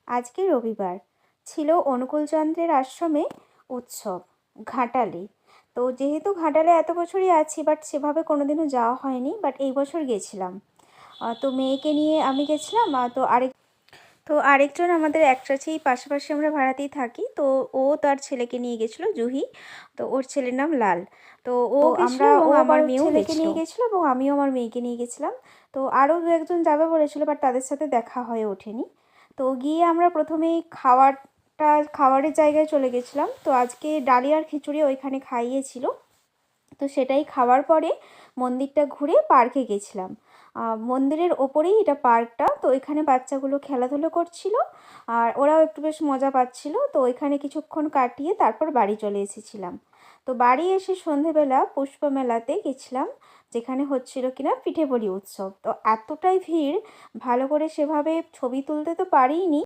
আজকে রবিবার ছিল অনুকূলচন্দ্রের আশ্রমে উৎসব ঘাটালে। তো যেহেতু ঘাটালে এত বছরই আছি, বাট সেভাবে কোনোদিনও যাওয়া হয়নি, বাট এই বছর গেছিলাম। তো মেয়েকে নিয়ে আমি গেছিলাম। তো আরেকজন আমাদের একসাথেই পাশাপাশি আমরা ভাড়াতেই থাকি, তো ও তার ছেলেকে নিয়ে গেছিলো, জুহি। তো ওর ছেলের নাম লাল। তো ও আমরা ও আমার মেয়েও ছেলেকে নিয়ে গেছিলো এবং আমিও আমার মেয়েকে নিয়ে গেছিলাম। তো আরও দু একজন যাবে বলেছিল, বাট তাদের সাথে দেখা হয়ে ওঠেনি। তো গিয়ে আমরা প্রথমেই খাবারের জায়গায় চলে গেছিলাম। তো আজকে ডালিয়ার খিচুড়ি ওইখানে খাইয়েছিল। তো সেটাই খাওয়ার পরে মন্দিরটা ঘুরে পার্কে গেছিলাম। মন্দিরের ওপরেই এটা পার্কটা। তো এখানে বাচ্চাগুলো খেলাধুলো করছিল আর ওরাও একটু বেশ মজা পাচ্ছিল। তো ওইখানে কিছুক্ষণ কাটিয়ে তারপর বাড়ি চলে এসেছিলাম। তো বাড়ি এসে সন্ধেবেলা পুষ্প মেলাতে গেছিলাম, যেখানে হচ্ছিল কিনা পিঠেপুলি উৎসব। তো এতটাই ভিড়, ভালো করে সেভাবে ছবি তুলতে তো পারিনি।